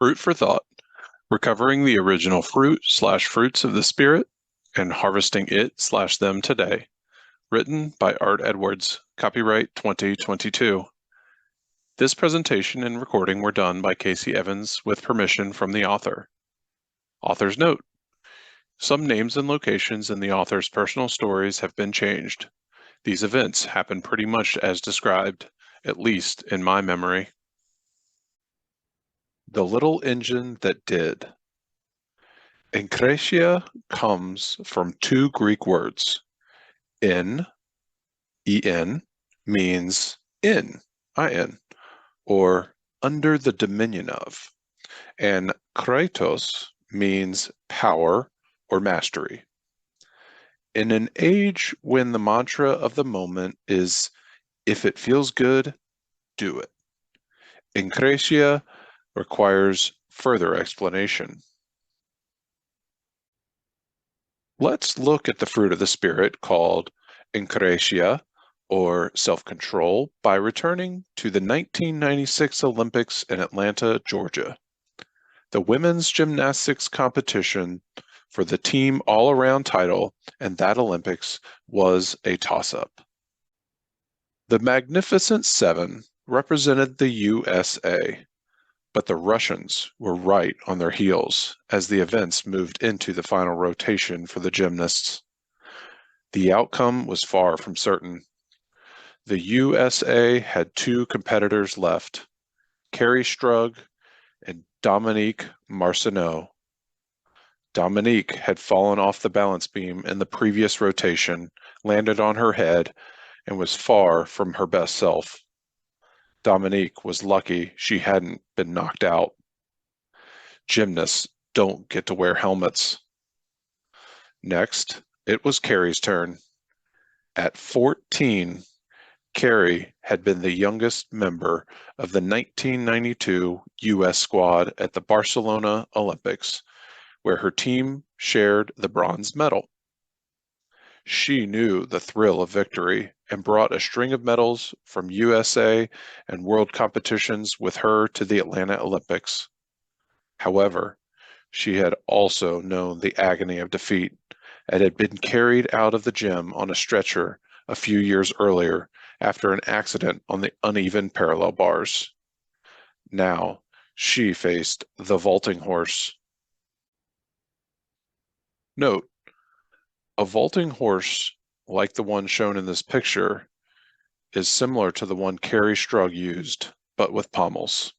Fruit for Thought, Recovering the Original Fruit/Fruits of the Spirit and Harvesting It/Them Today. Written by Art Edwards, copyright 2022. This presentation and recording were done by Casey Evans with permission from the author. Author's note: some names and locations in the author's personal stories have been changed. These events happen pretty much as described, at least in my memory. The Little Engine That Did. Egkrateia comes from two Greek words. En, en, means in, or under the dominion of, and kratos means power or mastery. In an age when the mantra of the moment is, if it feels good, do it, Egkrateia requires further explanation. Let's look at the fruit of the Spirit called Egkrateia, or self-control, by returning to the 1996 Olympics in Atlanta, Georgia. The women's gymnastics competition for the team all-around title and that Olympics was a toss-up. The Magnificent Seven represented the USA, but the Russians were right on their heels as the events moved into the final rotation for the gymnasts. The outcome was far from certain. The USA had two competitors left, Carrie Strug and Dominique Marcineau. Dominique had fallen off the balance beam in the previous rotation, landed on her head, and was far from her best self. Dominique was lucky she hadn't been knocked out. Gymnasts don't get to wear helmets. Next, it was Carrie's turn. At 14, Carrie had been the youngest member of the 1992 U.S. squad at the Barcelona Olympics, where her team shared the bronze medal. She knew the thrill of victory and brought a string of medals from USA and world competitions with her to the Atlanta Olympics. However, she had also known the agony of defeat and had been carried out of the gym on a stretcher a few years earlier after an accident on the uneven parallel bars. Now, she faced the vaulting horse. Note: a vaulting horse, like the one shown in this picture, is similar to the one Carrie Strug used, but with pommels.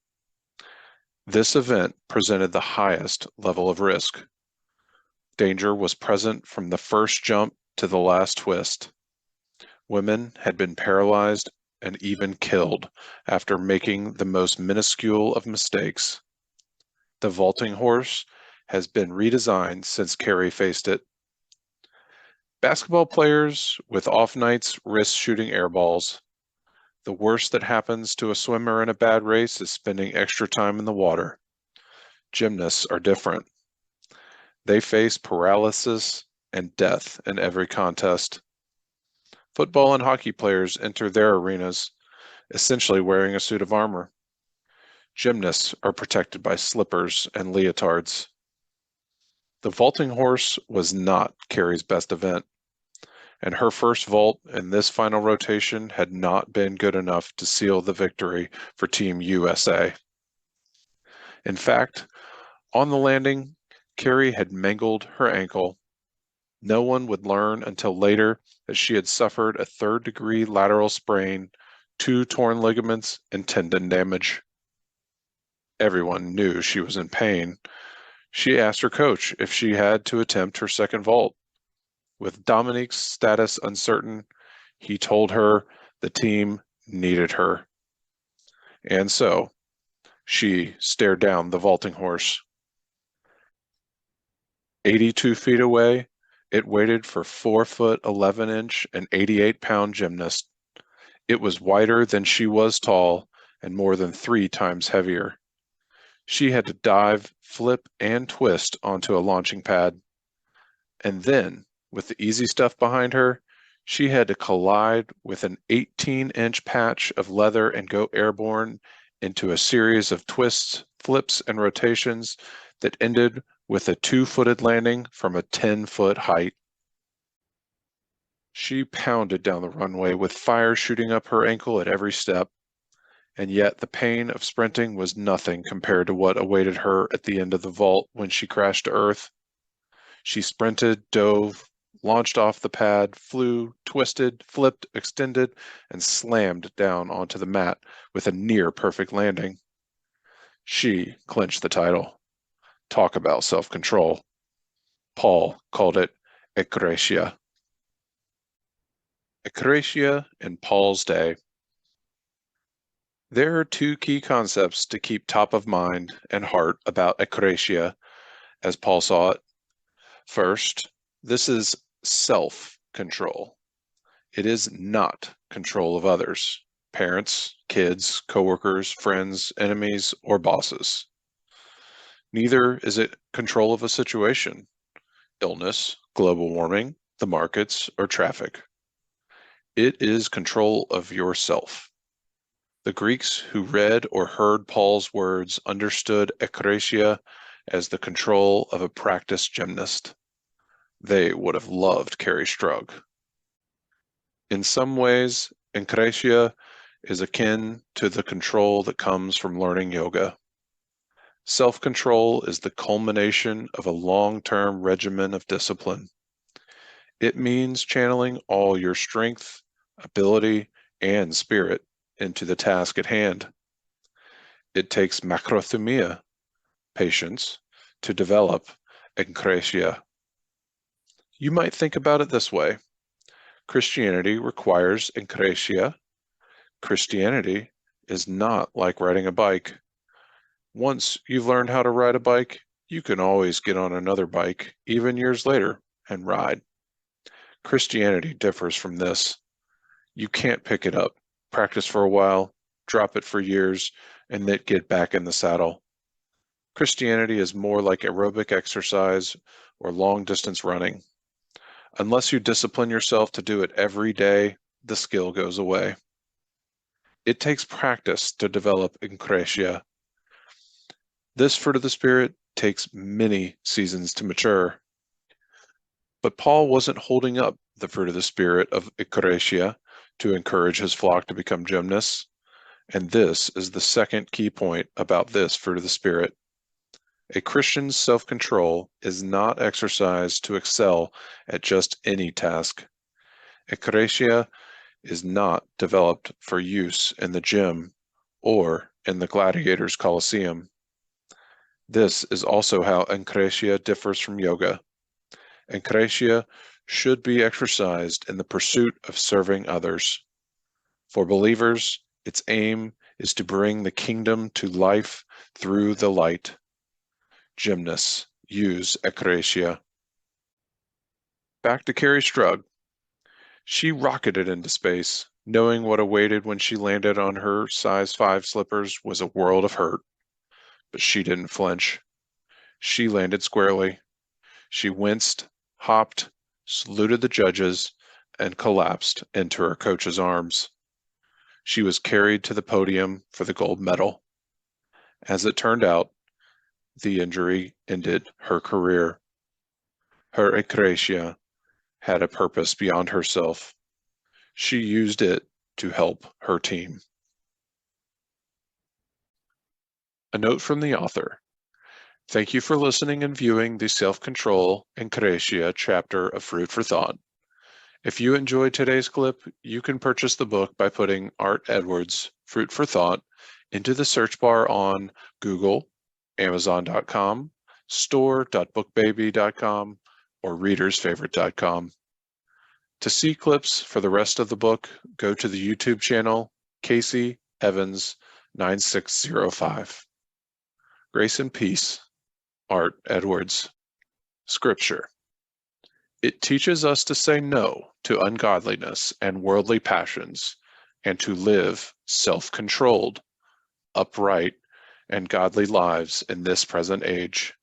This event presented the highest level of risk. Danger was present from the first jump to the last twist. Women had been paralyzed and even killed after making the most minuscule of mistakes. The vaulting horse has been redesigned since Carrie faced it. Basketball players with off nights risk shooting air balls. The worst that happens to a swimmer in a bad race is spending extra time in the water. Gymnasts are different. They face paralysis and death in every contest. Football and hockey players enter their arenas, essentially wearing a suit of armor. Gymnasts are protected by slippers and leotards. The vaulting horse was not Carrie's best event, and her first vault in this final rotation had not been good enough to seal the victory for Team USA. In fact, on the landing, Carrie had mangled her ankle. No one would learn until later that she had suffered a third-degree lateral sprain, 2 torn ligaments, and tendon damage. Everyone knew she was in pain. She asked her coach if she had to attempt her second vault. With Dominique's status uncertain, he told her the team needed her. And so, she stared down the vaulting horse. 82 feet away, it waited for 4-foot 11-inch and 88-pound gymnast. It was wider than she was tall and more than 3 times heavier. She had to dive, flip, and twist onto a launching pad. And then, with the easy stuff behind her, she had to collide with an 18-inch patch of leather and go airborne into a series of twists, flips, and rotations that ended with a two-footed landing from a 10-foot height. She pounded down the runway with fire shooting up her ankle at every step, and yet the pain of sprinting was nothing compared to what awaited her at the end of the vault when she crashed to Earth. She sprinted, dove, launched off the pad, flew, twisted, flipped, extended, and slammed down onto the mat with a near-perfect landing. She clinched the title. Talk about self-control. Paul called it Egkrateia. Egkrateia in Paul's day. There are two key concepts to keep top of mind and heart about Egkrateia, as Paul saw it. First, this is self-control. It is not control of others, parents, kids, coworkers, friends, enemies, or bosses. Neither is it control of a situation, illness, global warming, the markets, or traffic. It is control of yourself. The Greeks who read or heard Paul's words understood Egkrateia as the control of a practiced gymnast. They would have loved Carrie Strug. In some ways, Egkrateia is akin to the control that comes from learning yoga. Self-control is the culmination of a long-term regimen of discipline. It means channeling all your strength, ability, and spirit into the task at hand. It takes macrothumia, patience, to develop Egkrateia. You might think about it this way. Christianity requires Egkrateia. Christianity is not like riding a bike. Once you've learned how to ride a bike, you can always get on another bike, even years later, and ride. Christianity differs from this. You can't pick it up, practice for a while, drop it for years, and then get back in the saddle. Christianity is more like aerobic exercise or long-distance running. Unless you discipline yourself to do it every day, the skill goes away. It takes practice to develop Egkrateia. This fruit of the Spirit takes many seasons to mature. But Paul wasn't holding up the fruit of the Spirit of Egkrateia to encourage his flock to become gymnasts. And this is the second key point about this fruit of the Spirit. A Christian's self-control is not exercised to excel at just any task. Egkrateia is not developed for use in the gym or in the gladiators' coliseum. This is also how Egkrateia differs from yoga. Egkrateia should be exercised in the pursuit of serving others. For believers, its aim is to bring the kingdom to life through the light. Gymnasts use Egkrateia. Back to Carrie Strug. She rocketed into space, knowing what awaited when she landed on her size 5 slippers was a world of hurt. But she didn't flinch. She landed squarely. She winced, hopped, saluted the judges, and collapsed into her coach's arms. She was carried to the podium for the gold medal. As it turned out, the injury ended her career. Her Egkrateia had a purpose beyond herself. She used it to help her team. A note from the author. Thank you for listening and viewing the Self-Control and Egkrateia chapter of Fruit for Thought. If you enjoyed today's clip, you can purchase the book by putting Art Edwards' Fruit for Thought into the search bar on Google, Amazon.com, store.bookbaby.com, or readersfavorite.com. To see clips for the rest of the book, go to the YouTube channel Casey Evans 9605. Grace and peace, Art Edwards. Scripture. It teaches us to say no to ungodliness and worldly passions, and to live self-controlled, upright, and godly lives in this present age.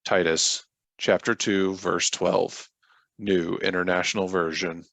Titus, chapter 2, verse 12, New International Version.